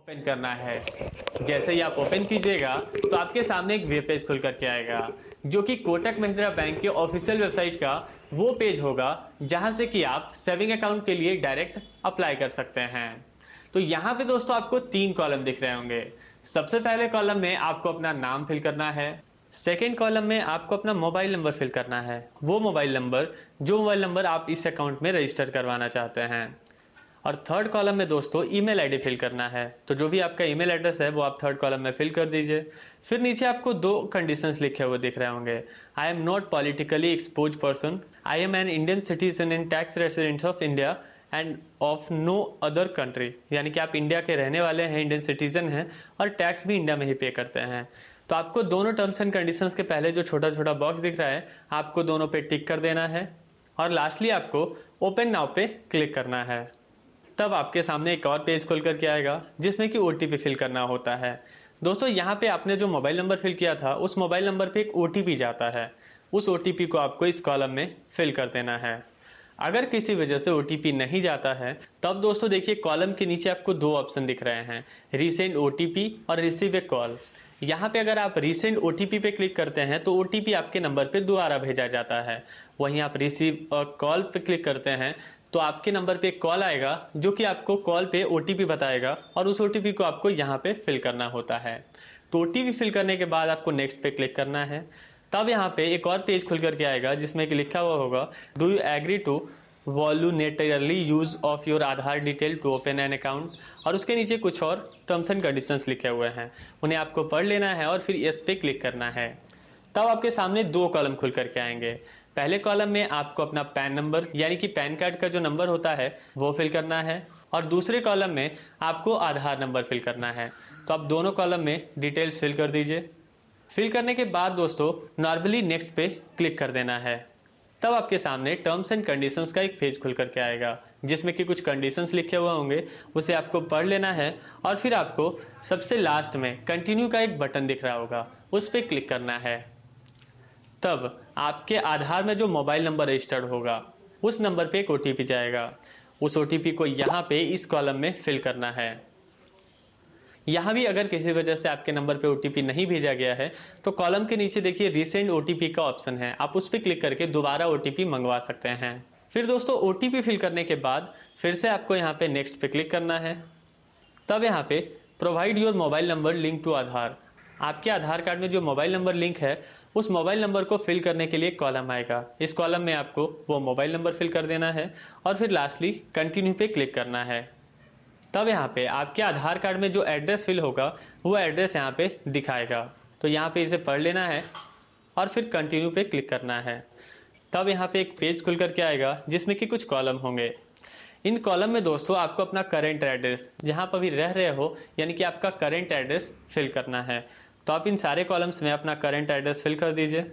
Open करना है। जैसे ही आप ओपन कीजिएगा तो आपके सामने एक वेब पेज खुल करके आएगा जो कि कोटक महिंद्रा बैंक के ऑफिशियल वेबसाइट का वो पेज होगा जहां से कि आप सेविंग अकाउंट के लिए डायरेक्ट अप्लाई कर सकते हैं। तो यहाँ पे दोस्तों आपको 3 कॉलम दिख रहे होंगे। सबसे पहले कॉलम में आपको अपना नाम फिल करना है। सेकेंड कॉलम में आपको अपना मोबाइल नंबर फिल करना है, वो मोबाइल नंबर जो मोबाइल नंबर आप इस अकाउंट में रजिस्टर करवाना चाहते हैं। और थर्ड कॉलम में दोस्तों ईमेल आईडी फिल करना है, तो जो भी आपका ईमेल एड्रेस है वो आप थर्ड कॉलम में फिल कर दीजिए। फिर नीचे आपको 2 कंडीशंस लिखे हुए दिख रहे होंगे। I am not politically expose person, I am an Indian citizen and tax resident of India and of no other country, यानी कि आप इंडिया के रहने वाले हैं, इंडियन सिटीजन हैं और टैक्स भी इंडिया में ही पे करते हैं। तो आपको दोनों टर्म्स एंड कंडीशंस के पहले जो छोटा छोटा बॉक्स दिख रहा है आपको दोनों पे टिक कर देना है और लास्टली आपको ओपन नाउ पे क्लिक करना है। तब आपके सामने एक और पेज खुल करके आएगा जिसमें कि ओटीपी फिल करना होता है। दोस्तों यहाँ पे आपने जो मोबाइल नंबर फिल किया था उस मोबाइल नंबर पे एक ओटीपी जाता है, उस ओटीपी को आपको इस कॉलम में फिल कर देना है। अगर किसी वजह से ओटीपी नहीं जाता है तब दोस्तों देखिए कॉलम के नीचे आपको 2 ऑप्शन दिख रहे हैं, रीसेंड ओटीपी और रिसीव ए कॉल। यहाँ पे अगर आप रीसेंड ओटीपी पे क्लिक करते हैं तो ओटीपी आपके नंबर पे दोबारा भेजा जाता है। वहीं आप रिसीव कॉल पे क्लिक करते हैं तो आपके नंबर पे एक कॉल आएगा जो कि आपको कॉल पे ओटीपी बताएगा और उस ओटीपी को आपको यहाँ पे फिल करना होता है। तो ओटीपी फिल करने के बाद आपको नेक्स्ट पे क्लिक करना है। तब यहाँ पे एक और पेज खुल करके आएगा जिसमें कि लिखा हुआ होगा do you agree to voluntarily use of your Aadhaar detail to open an account, और उसके नीचे कुछ और टर्म्स एंड कंडीशंस लिखे हुए हैं, उन्हें आपको पढ़ लेना है और फिर यस पे क्लिक करना है। तब आपके सामने 2 कॉलम खुल करके आएंगे। पहले कॉलम में आपको अपना पैन नंबर यानी कि पैन कार्ड का जो नंबर होता है वो फिल करना है और दूसरे कॉलम में आपको आधार नंबर फिल करना है। तो आप दोनों कॉलम में डिटेल्स फिल कर दीजिए। फिल करने के बाद दोस्तों नॉर्मली नेक्स्ट पे क्लिक कर देना है। तब आपके सामने टर्म्स एंड कंडीशंस का एक पेज खुल करके आएगा जिसमें कि कुछ कंडीशंस लिखे हुए होंगे, उसे आपको पढ़ लेना है और फिर आपको सबसे लास्ट में कंटिन्यू का एक बटन दिख रहा होगा उस पर क्लिक करना है। तब आपके आधार में जो मोबाइल नंबर रजिस्टर्ड होगा उस नंबर पे एक ओटीपी जाएगा, उस ओटीपी को यहाँ पे इस कॉलम में फिल करना है। यहाँ भी अगर किसी वजह से आपके नंबर पे ओटीपी नहीं भेजा गया है तो कॉलम के नीचे देखिए रीसेंड ओटीपी का ऑप्शन है, आप उस पर क्लिक करके दोबारा ओटीपी मंगवा सकते हैं। फिर दोस्तों ओटीपी फिल करने के बाद फिर से आपको यहाँ पे नेक्स्ट पे क्लिक करना है। तब यहाँ पे provide your mobile number link to Aadhaar, आपके आधार कार्ड में जो मोबाइल नंबर लिंक है उस मोबाइल नंबर को फिल करने के लिए कॉलम आएगा। इस कॉलम में आपको वो मोबाइल नंबर फिल कर देना है और फिर लास्टली कंटिन्यू पे क्लिक करना है। तब यहाँ पे आपके आधार कार्ड में जो एड्रेस फिल होगा वो एड्रेस यहाँ पे दिखाएगा, तो यहाँ पे इसे पढ़ लेना है और फिर कंटिन्यू पे क्लिक करना है। तब यहाँ पे एक पेज खुल करके आएगा जिसमें कि कुछ कॉलम होंगे। इन कॉलम में दोस्तों आपको अपना करेंट एड्रेस जहाँ पर भी रह रहे हो यानी कि आपका करेंट एड्रेस फिल करना है। तो आप इन सारे कॉलम्स में अपना करेंट एड्रेस फिल कर दीजिए।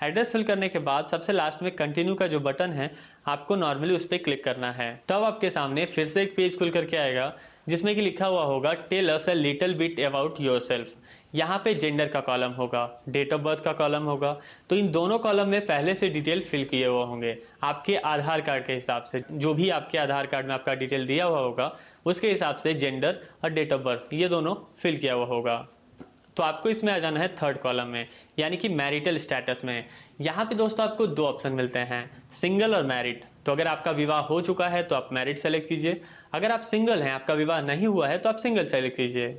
एड्रेस फिल करने के बाद सबसे लास्ट में कंटिन्यू का जो बटन है आपको नॉर्मली उस पर क्लिक करना है। तब आपके सामने फिर से एक पेज खुल करके आएगा जिसमें कि लिखा हुआ होगा tell us a little bit about yourself. यहाँ पे जेंडर का कॉलम होगा, डेट ऑफ बर्थ का कॉलम होगा। तो इन दोनों कॉलम में पहले से डिटेल फिल किए हुए होंगे आपके आधार कार्ड के हिसाब से, जो भी आपके आधार कार्ड में आपका डिटेल दिया हुआ होगा उसके हिसाब से जेंडर और डेट ऑफ बर्थ ये दोनों फिल किया हुआ होगा। तो आपको इसमें आ जाना है थर्ड कॉलम में यानी कि मैरिटल स्टेटस में। यहाँ पे दोस्तों आपको 2 ऑप्शन मिलते हैं, सिंगल और मैरिड। तो अगर आपका विवाह हो चुका है तो आप मैरिड सेलेक्ट कीजिए, अगर आप सिंगल हैं, आपका विवाह नहीं हुआ है तो आप सिंगल सेलेक्ट कीजिए।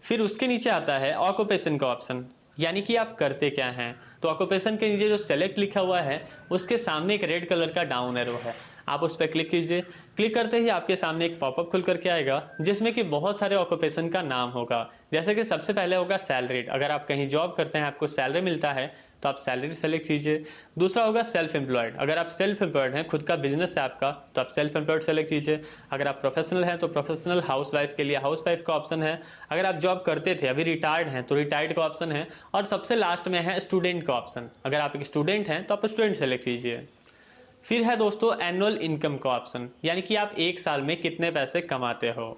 फिर उसके नीचे आता है ऑक्यूपेशन का ऑप्शन, यानी कि आप करते क्या हैं। तो ऑक्यूपेशन के नीचे जो सेलेक्ट लिखा हुआ है उसके सामने एक रेड कलर का डाउन एरो है, आप उस पर क्लिक कीजिए। क्लिक करते ही आपके सामने एक पॉपअप खुल करके आएगा जिसमें कि बहुत सारे ऑक्यूपेशन का नाम होगा। जैसे कि सबसे पहले होगा सैलरीड, अगर आप कहीं जॉब करते हैं आपको सैलरी मिलता है तो आप सैलरी सेलेक्ट कीजिए। दूसरा होगा सेल्फ एम्प्लॉयड, अगर आप सेल्फ एम्प्लॉयड हैं, खुद का बिजनेस है आपका, तो आप सेल्फ एम्प्लॉयड सेलेक्ट कीजिए। अगर आप प्रोफेशनल हैं तो प्रोफेशनल, हाउस वाइफ के लिए हाउस वाइफ का ऑप्शन है। अगर आप जॉब करते थे अभी रिटायर्ड हैं तो रिटायर्ड का ऑप्शन है। और सबसे लास्ट में है स्टूडेंट का ऑप्शन, अगर आप एक स्टूडेंट हैं तो आप स्टूडेंट सेलेक्ट कीजिए। फिर है दोस्तों एनुअल इनकम का ऑप्शन, यानी कि आप एक साल में कितने पैसे कमाते हो।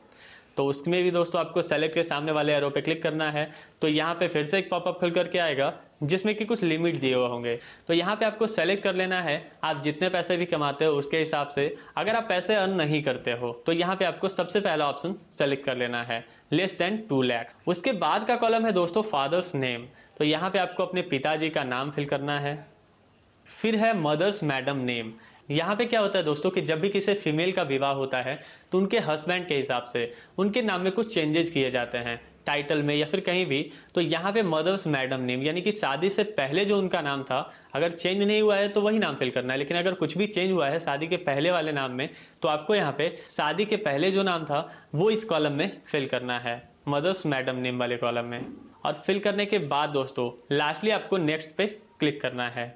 तो उसमें भी दोस्तों आपको सेलेक्ट के सामने वाले एरो पे क्लिक करना है। तो यहाँ पे फिर से एक पॉपअप खुल करके आएगा जिसमें कि कुछ लिमिट दिए हुए होंगे। तो यहाँ पे आपको सेलेक्ट कर लेना है आप जितने पैसे भी कमाते हो उसके हिसाब से। अगर आप पैसे अर्न नहीं करते हो तो यहाँ पे आपको सबसे पहला ऑप्शन सेलेक्ट कर लेना है लेस देन 2 लाख। उसके बाद का कॉलम है दोस्तों फादर्स नेम। तो यहाँ पे आपको अपने पिताजी का नाम फिल करना है। फिर है मदर्स मैडम नेम। यहाँ पे क्या होता है दोस्तों कि जब भी किसी फीमेल का विवाह होता है तो उनके हस्बैंड के हिसाब से उनके नाम में कुछ चेंजेस किए जाते हैं टाइटल में या फिर कहीं भी। तो यहाँ पे मदर्स मैडम नेम यानी कि शादी से पहले जो उनका नाम था अगर चेंज नहीं हुआ है तो वही नाम फिल करना है, लेकिन अगर कुछ भी चेंज हुआ है शादी के पहले वाले नाम में तो आपको यहाँ पे शादी के पहले जो नाम था वो इस कॉलम में फिल करना है, मदर्स मैडम नेम वाले कॉलम में। और फिल करने के बाद दोस्तों लास्टली आपको नेक्स्ट पे क्लिक करना है।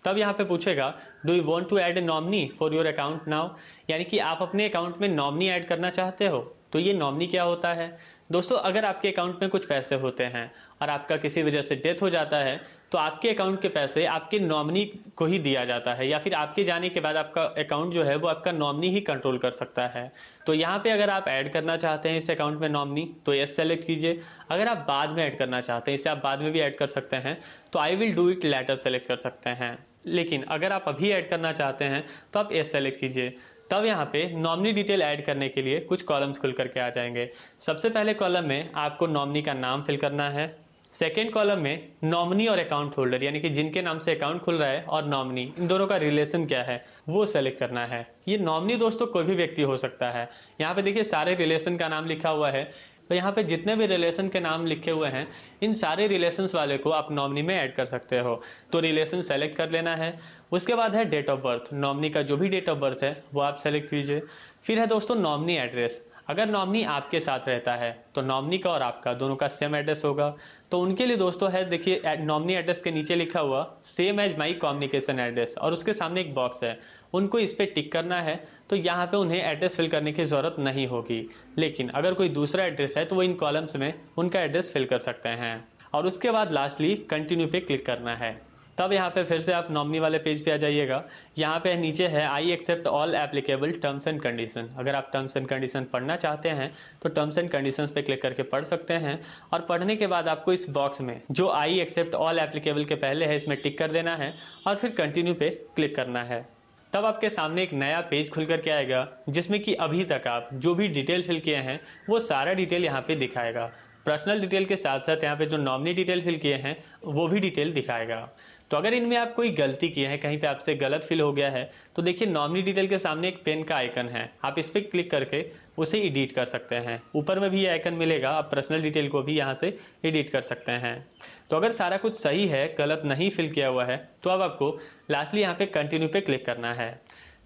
तब यहाँ पे पूछेगा do you want to add a nominee for your account now, यानी कि आप अपने अकाउंट में नॉमिनी ऐड करना चाहते हो। तो ये नॉमिनी क्या होता है दोस्तों, अगर आपके अकाउंट में कुछ पैसे होते हैं और आपका किसी वजह से डेथ हो जाता है तो आपके अकाउंट के पैसे आपके नॉमिनी को ही दिया जाता है, या फिर आपके जाने के बाद आपका अकाउंट जो है वो आपका नॉमिनी ही कंट्रोल कर सकता है। तो यहाँ पे अगर आप ऐड करना चाहते हैं इस अकाउंट में नॉमिनी तो यस सेलेक्ट कीजिए। अगर आप बाद में ऐड करना चाहते हैं, इसे आप बाद में भी ऐड कर सकते हैं, तो I will do it later select कर सकते हैं। लेकिन अगर आप अभी ऐड करना चाहते हैं तो आप यस सेलेक्ट कीजिए। तब यहाँ पे नॉमिनी डिटेल ऐड करने के लिए कुछ कॉलम्स खुल करके आ जाएंगे। सबसे पहले कॉलम में आपको नॉमिनी का नाम फिल करना है। सेकेंड कॉलम में नॉमिनी और अकाउंट होल्डर यानी कि जिनके नाम से अकाउंट खुल रहा है और नॉमिनी इन दोनों का रिलेशन क्या है वो सेलेक्ट करना है। ये नॉमिनी दोस्तों कोई भी व्यक्ति हो सकता है। यहाँ पे देखिए सारे रिलेशन का नाम लिखा हुआ है, तो यहाँ पे जितने भी रिलेशन के नाम लिखे हुए हैं इन सारे रिलेशंस वाले को आप नॉमिनी में ऐड कर सकते हो। तो रिलेशन सेलेक्ट कर लेना है। उसके बाद है डेट ऑफ बर्थ, नॉमिनी का जो भी डेट ऑफ बर्थ है वो आप सेलेक्ट कीजिए। फिर है दोस्तों नॉमिनी एड्रेस। अगर नॉमिनी आपके साथ रहता है तो नॉमिनी का और आपका दोनों का सेम एड्रेस होगा। तो उनके लिए दोस्तों है देखिए नॉमिनी एड्रेस के नीचे लिखा हुआ same as my communication address और उसके सामने एक बॉक्स है, उनको इस पर टिक करना है। तो यहाँ पे उन्हें एड्रेस फिल करने की जरूरत नहीं होगी, लेकिन अगर कोई दूसरा एड्रेस है तो वो इन कॉलम्स में उनका एड्रेस फिल कर सकते हैं। और उसके बाद लास्टली कंटिन्यू पे क्लिक करना है। तब यहाँ पे फिर से आप नॉमिनी वाले पेज पे आ जाइएगा। यहाँ पे नीचे है I accept all applicable terms and condition. अगर आप टर्म्स एंड कंडीशन पढ़ना चाहते हैं तो टर्म्स एंड कंडीशंस पे क्लिक करके पढ़ सकते हैं। और पढ़ने के बाद आपको इस बॉक्स में जो आई एक्सेप्ट ऑल एप्लीकेबल के पहले है इसमें टिक कर देना है और फिर कंटिन्यू पे क्लिक करना है। तब आपके सामने एक नया पेज खुल करके आएगा जिसमें कि अभी तक आप जो भी डिटेल फिल किए हैं वो सारा डिटेल यहाँ पे दिखाएगा। पर्सनल डिटेल के साथ साथ यहाँ पे जो नॉमिनी डिटेल फिल किए हैं वो भी डिटेल दिखाएगा। तो अगर इनमें आप कोई गलती की है, कहीं पे आपसे गलत फिल हो गया है, तो देखिए नॉमिनी डिटेल के सामने एक पेन का आइकन है, आप इस पर क्लिक करके उसे एडिट कर सकते हैं। ऊपर में भी ये आइकन मिलेगा, आप पर्सनल डिटेल को भी यहाँ से एडिट कर सकते हैं। तो अगर सारा कुछ सही है, गलत नहीं फिल किया हुआ है, तो अब आपको लास्टली यहाँ पे कंटिन्यू पे क्लिक करना है।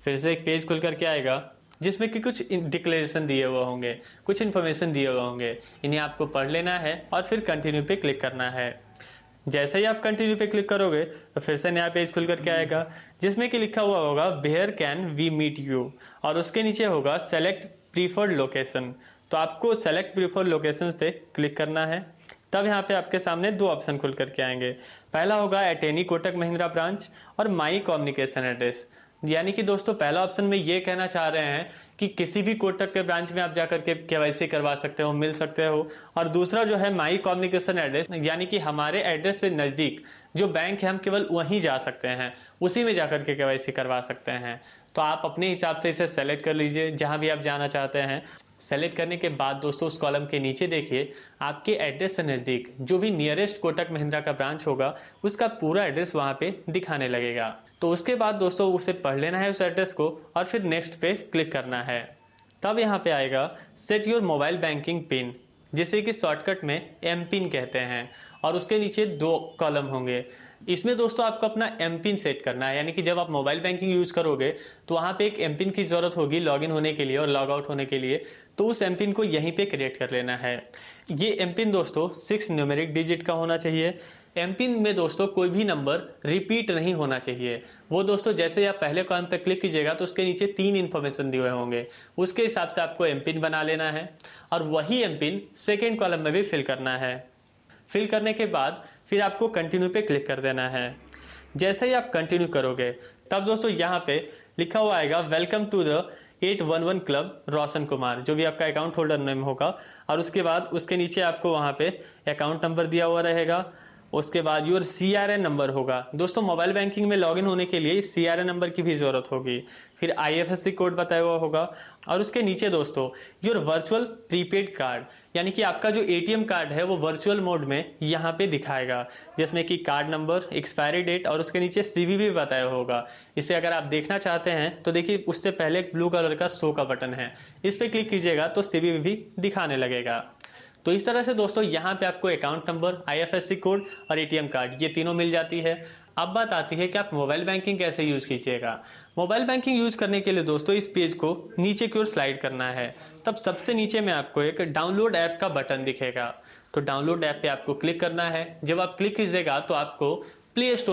फिर से एक पेज खुल करके आएगा जिसमें कि कुछ डिक्लेरेशन दिए हुए होंगे, कुछ इन्फॉर्मेशन दिए हुए होंगे, इन्हें आपको पढ़ लेना है और फिर कंटिन्यू पे क्लिक करना है। जैसे ही आप कंटिन्यू पे क्लिक करोगे तो फिर से नया पेज खुल करके आएगा जिसमें कि लिखा हुआ होगा where can we meet you और उसके नीचे होगा सेलेक्ट प्रीफर्ड लोकेशन। तो आपको सेलेक्ट प्रीफर्ड लोकेशन पे क्लिक करना है। तब यहाँ पे आपके सामने दो ऑप्शन खुल करके आएंगे। पहला होगा at any Kotak Mahindra branch और माई कम्युनिकेशन एड्रेस। यानी कि दोस्तों पहला ऑप्शन में ये कहना चाह रहे हैं कि किसी भी कोटक के ब्रांच में आप जाकर के केवाईसी करवा सकते हो, मिल सकते हो। और दूसरा जो है माई कम्युनिकेशन एड्रेस, यानी कि हमारे एड्रेस से नज़दीक जो बैंक है हम केवल वहीं जा सकते हैं, उसी में जाकर के केवाईसी करवा सकते हैं। तो आप अपने हिसाब से इसे सेलेक्ट कर लीजिए जहां भी आप जाना चाहते हैं। सेलेक्ट करने के बाद दोस्तों उस कॉलम के नीचे देखिए आपके एड्रेस से नज़दीक जो भी नियरेस्ट कोटक महिंद्रा का ब्रांच होगा उसका पूरा एड्रेस वहां पे दिखाने लगेगा। तो उसके बाद दोस्तों उसे पढ़ लेना है उस एड्रेस को और फिर नेक्स्ट पे क्लिक करना है। तब यहाँ पे आएगा set your mobile banking pin, जिसे कि शॉर्टकट में एम पिन कहते हैं। और उसके नीचे दो कॉलम होंगे। इसमें दोस्तों आपको अपना एम पिन सेट करना है, यानी कि जब आप मोबाइल बैंकिंग यूज करोगे तो वहाँ पे एक एम पिन की जरूरत होगी लॉगिन होने के लिए और लॉग आउट होने के लिए। तो उस एम पिन को यहीं पे क्रिएट कर लेना है। ये एम पिन दोस्तों 6 न्यूमेरिक डिजिट का होना चाहिए। एम पिन में दोस्तों कोई भी नंबर रिपीट नहीं होना चाहिए। वो दोस्तों जैसे आप पहले कॉलम पे क्लिक कीजिएगा तो उसके नीचे 3 इन्फॉर्मेशन दिए हुए होंगे, उसके हिसाब से आपको एम पिन बना लेना है और वही एम पिन सेकेंड कॉलम में भी फिल करना है। फिल करने के बाद फिर आपको कंटिन्यू पे क्लिक कर देना है। जैसे ही आप कंटिन्यू करोगे तब दोस्तों यहाँ पे लिखा हुआ आएगा welcome to the 811 club Roshan Kumar, जो भी आपका अकाउंट होल्डर नेम होगा। और उसके बाद उसके नीचे आपको वहाँ पे अकाउंट नंबर दिया हुआ रहेगा। उसके बाद योर CRN नंबर होगा। दोस्तों मोबाइल बैंकिंग में लॉगिन होने के लिए इस CRN नंबर की भी जरूरत होगी। फिर IFSC कोड बताया हुआ होगा। और उसके नीचे दोस्तों योर वर्चुअल प्रीपेड कार्ड, यानी कि आपका जो ATM कार्ड है वो वर्चुअल मोड में यहाँ पे दिखाएगा, जिसमें कि कार्ड नंबर, एक्सपायरी डेट और उसके नीचे CVV बताया होगा। इसे अगर आप देखना चाहते हैं तो देखिए उससे पहले एक ब्लू कलर का शो का बटन है, इस पर क्लिक कीजिएगा तो CVV दिखाने लगेगा। तो इस तरह से दोस्तों यहाँ पे आपको अकाउंट नंबर, IFSC कोड और ATM कार्ड ये तीनों मिल जाती है। अब बात आती है कि आप मोबाइल बैंकिंग कैसे यूज कीजिएगा। मोबाइल बैंकिंग यूज करने के लिए दोस्तों इस पेज को नीचे की ओर स्लाइड करना है। तब सबसे नीचे में आपको एक डाउनलोड ऐप का बटन दिखेगा। तो डाउनलोड ऐप पे आपको क्लिक करना है। जब आप क्लिक कीजिएगा तो आपको प्ले स्टोर